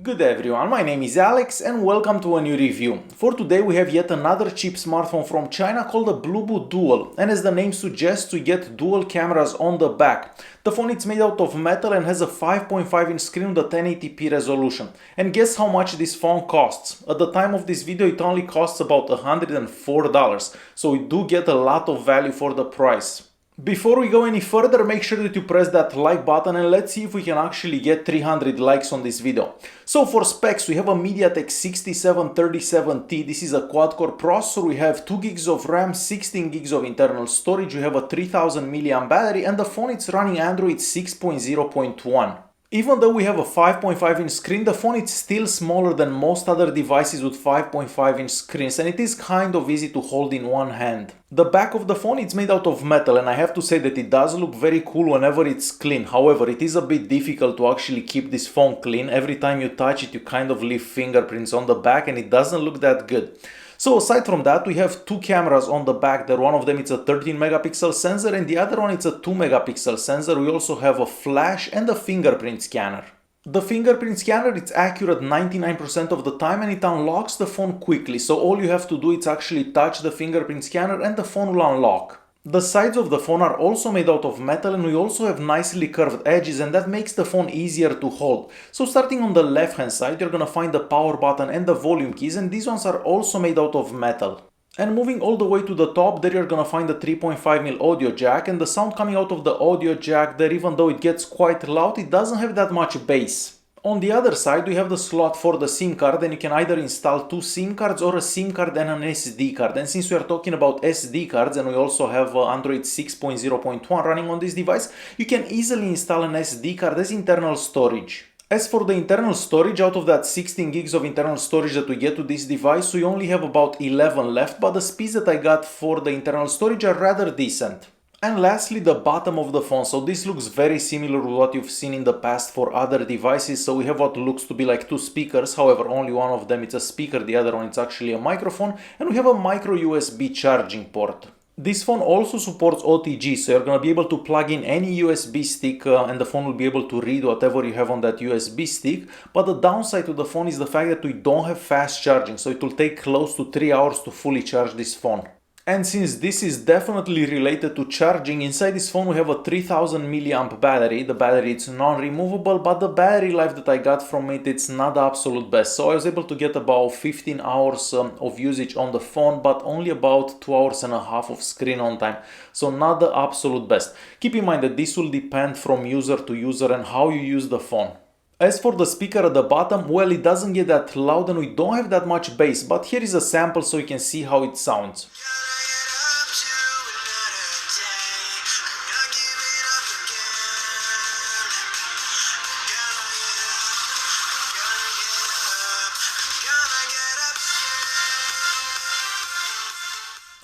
Good everyone, my name is Alex and welcome to a new review. For today we have yet another cheap smartphone from China called the Bluboo Dual, and as the name suggests, we get dual cameras on the back. The phone is made out of metal and has a 5.5-inch screen with a 1080p resolution. And guess how much this phone costs? At the time of this video it only costs about $104, so we do get a lot of value for the price. Before we go any further, make sure that you press that like button and let's see if we can actually get 300 likes on this video. So for specs, we have a MediaTek 6737T. This is a quad-core processor. We have 2 gigs of RAM, 16 gigs of internal storage. We have a 3000 mAh battery and the phone is running Android 6.0.1. Even though we have a 5.5-inch screen, the phone is still smaller than most other devices with 5.5-inch screens, and it is kind of easy to hold in one hand. The back of the phone is made out of metal, and I have to say that it does look very cool whenever it's clean. However, it is a bit difficult to actually keep this phone clean. Every time you touch it, you kind of leave fingerprints on the back and it doesn't look that good. So aside from that, we have two cameras on the back there. One of them is a 13 megapixel sensor and the other one is a 2 megapixel sensor. We also have a flash and a fingerprint scanner. The fingerprint scanner is accurate 99% of the time and it unlocks the phone quickly. So all you have to do is actually touch the fingerprint scanner and the phone will unlock. The sides of the phone are also made out of metal and we also have nicely curved edges, and that makes the phone easier to hold. So starting on the left hand side, you're gonna find the power button and the volume keys, and these ones are also made out of metal. And moving all the way to the top, there you're gonna find the 3.5mm audio jack, and the sound coming out of the audio jack there, even though it gets quite loud, it doesn't have that much bass. On the other side, we have the slot for the SIM card, and you can either install two SIM cards or a SIM card and an SD card. And since we are talking about SD cards and we also have Android 6.0.1 running on this device, you can easily install an SD card as internal storage. As for the internal storage, out of that 16 gigs of internal storage that we get to this device, we only have about 11 left, but the speeds that I got for the internal storage are rather decent. And lastly, the bottom of the phone. So this looks very similar to what you've seen in the past for other devices. So we have what looks to be like two speakers. However, only one of them is a speaker, the other one is actually a microphone. And we have a micro USB charging port. This phone also supports OTG, so you're going to be able to plug in any USB stick and the phone will be able to read whatever you have on that USB stick. But the downside to the phone is the fact that we don't have fast charging, so it will take close to 3 hours to fully charge this phone. And since this is definitely related to charging, inside this phone we have a 3000 mAh battery. The battery is non-removable, but the battery life that I got from it, it's not the absolute best. So I was able to get about 15 hours of usage on the phone, but only about 2 hours and a half of screen on time. So not the absolute best. Keep in mind that this will depend from user to user and how you use the phone. As for the speaker at the bottom, well, it doesn't get that loud and we don't have that much bass, but here is a sample so you can see how it sounds.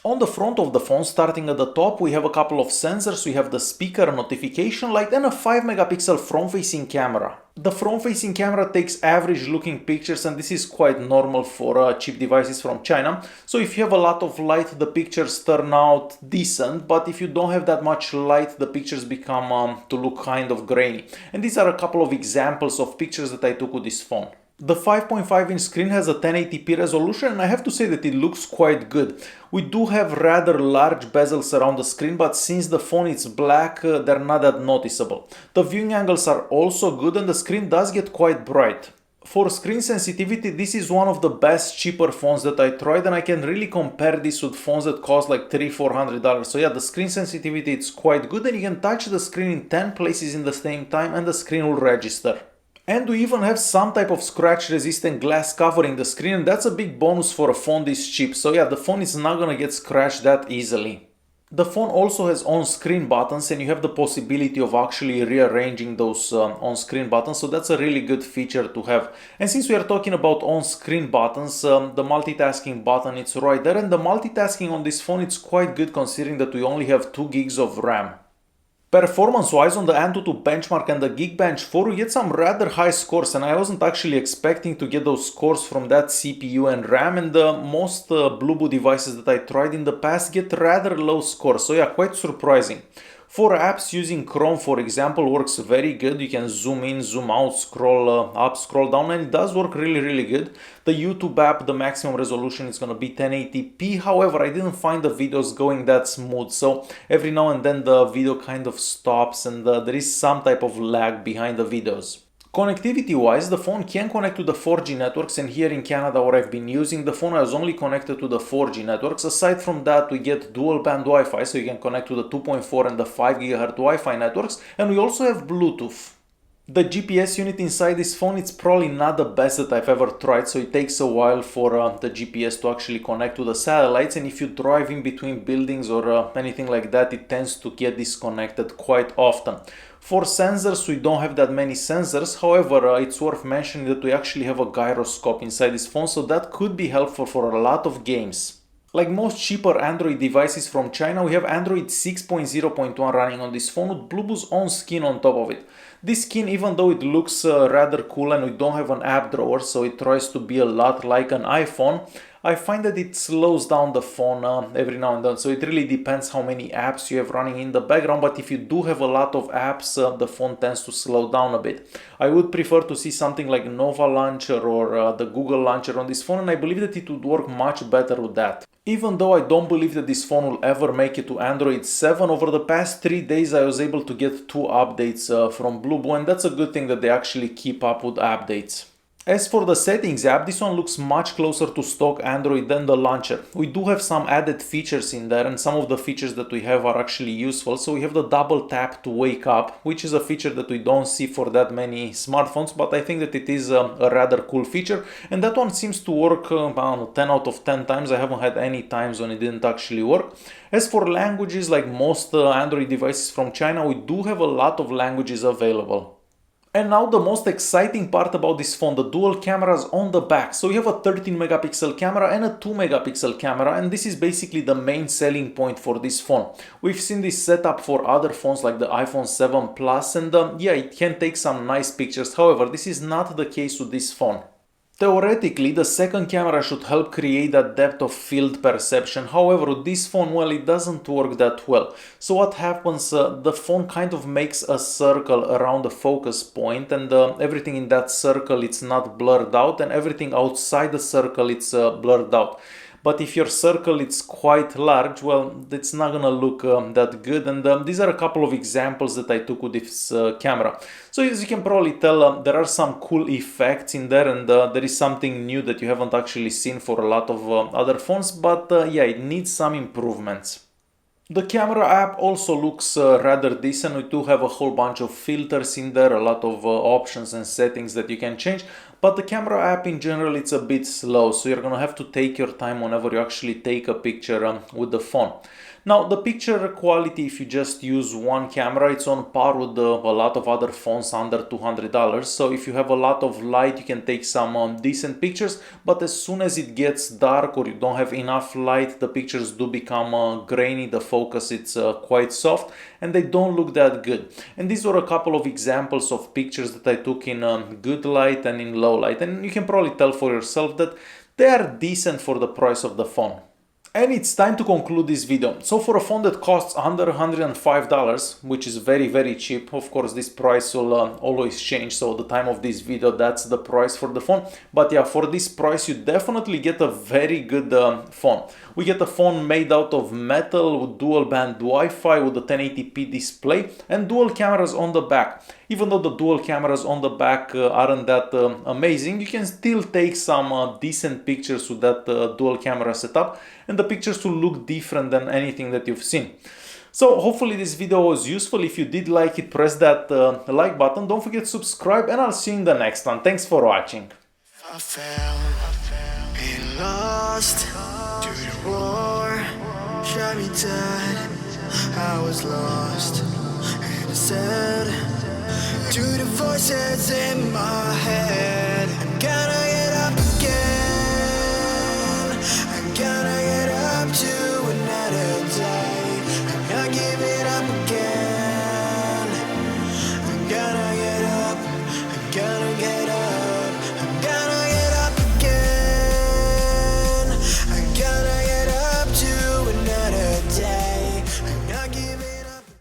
On the front of the phone, starting at the top, we have a couple of sensors. We have the speaker, notification light and a 5 megapixel front-facing camera. The front-facing camera takes average looking pictures and this is quite normal for cheap devices from China. So if you have a lot of light, the pictures turn out decent, but if you don't have that much light, the pictures become to look kind of grainy. And these are a couple of examples of pictures that I took with this phone. The 5.5-inch screen has a 1080p resolution and I have to say that it looks quite good. We do have rather large bezels around the screen, but since the phone is black, they're not that noticeable. The viewing angles are also good and the screen does get quite bright. For screen sensitivity, this is one of the best cheaper phones that I tried, and I can really compare this with phones that cost like $300-400. So yeah, the screen sensitivity is quite good and you can touch the screen in 10 places in the same time and the screen will register. And we even have some type of scratch resistant glass covering the screen, and that's a big bonus for a phone this cheap. So yeah, the phone is not gonna get scratched that easily. The phone also has on-screen buttons and you have the possibility of actually rearranging those on-screen buttons, so that's a really good feature to have. And since we are talking about on-screen buttons, the multitasking button it's right there, and the multitasking on this phone it's quite good considering that we only have 2 gigs of RAM. Performance-wise, on the Antutu Benchmark and the Geekbench 4, we get some rather high scores, and I wasn't actually expecting to get those scores from that CPU and RAM, and most Bluboo devices that I tried in the past get rather low scores, so yeah, quite surprising. For apps, using Chrome, for example, works very good. You can zoom in, zoom out, scroll up, scroll down, and it does work really good. The YouTube app, the maximum resolution is going to be 1080p. However, I didn't find the videos going that smooth, so every now and then the video kind of stops and there is some type of lag behind the videos. Connectivity wise, the phone can connect to the 4G networks, and here in Canada where I've been using the phone, I was only connected to the 4G networks. Aside from that, we get dual band Wi-Fi, so you can connect to the 2.4 and the 5 GHz Wi-Fi networks, and we also have Bluetooth. The GPS unit inside this phone, it's probably not the best that I've ever tried, so it takes a while for the GPS to actually connect to the satellites, and if you drive in between buildings or anything like that, it tends to get disconnected quite often. For sensors, we don't have that many sensors. However, it's worth mentioning that we actually have a gyroscope inside this phone, so that could be helpful for a lot of games. Like most cheaper Android devices from China, we have Android 6.0.1 running on this phone with Bluboo's own skin on top of it. This skin, even though it looks rather cool and we don't have an app drawer, so it tries to be a lot like an iPhone, I find that it slows down the phone every now and then. So it really depends how many apps you have running in the background, but if you do have a lot of apps, the phone tends to slow down a bit. I would prefer to see something like Nova Launcher or the Google Launcher on this phone, and I believe that it would work much better with that. Even though I don't believe that this phone will ever make it to Android 7, over the past 3 days I was able to get 2 updates from Bluboo, and that's a good thing that they actually keep up with updates. As for the settings app, this one looks much closer to stock Android than the launcher. We do have some added features in there, and some of the features that we have are actually useful. So we have the double tap to wake up, which is a feature that we don't see for that many smartphones, but I think that it is a rather cool feature, and that one seems to work, I don't know, 10 out of 10 times. I haven't had any times when it didn't actually work. As for languages, like most Android devices from China, we do have a lot of languages available. And now the most exciting part about this phone, the dual cameras on the back. So you have a 13 megapixel camera and a 2 megapixel camera, and this is basically the main selling point for this phone. We've seen this setup for other phones like the iPhone 7 Plus, and yeah, it can take some nice pictures. However, this is not the case with this phone. Theoretically, the second camera should help create that depth of field perception. However, with this phone, well, it doesn't work that well. So what happens, the phone kind of makes a circle around the focus point, and everything in that circle, it's not blurred out, and everything outside the circle, it's blurred out. But if your circle is quite large, well, it's not gonna look that good. And these are a couple of examples that I took with this camera. So as you can probably tell, there are some cool effects in there, and there is something new that you haven't actually seen for a lot of other phones, but yeah, it needs some improvements. The camera app also looks rather decent. We do have a whole bunch of filters in there, a lot of options and settings that you can change, but the camera app in general, it's a bit slow, so you're gonna have to take your time whenever you actually take a picture with the phone. Now, the picture quality, if you just use one camera, it's on par with a lot of other phones under $200. So if you have a lot of light, you can take some decent pictures, but as soon as it gets dark or you don't have enough light, the pictures do become grainy, the focus it's quite soft, and they don't look that good. And these were a couple of examples of pictures that I took in good light and in low light, and you can probably tell for yourself that they are decent for the price of the phone. And it's time to conclude this video. So for a phone that costs under $105, which is very cheap, of course this price will always change, so the time of this video, that's the price for the phone. But yeah, for this price you definitely get a very good phone. We get a phone made out of metal with dual band Wi-Fi with a 1080p display and dual cameras on the back. Even though the dual cameras on the back aren't that amazing, you can still take some decent pictures with that dual camera setup, and the pictures will look different than anything that you've seen. So hopefully this video was useful. If you did like it, press that like button. Don't forget to subscribe, and I'll see you in the next one. Thanks for watching. I fell and lost to the war, shot me dead. I was lost and I said to the voices in my head, I'm gonna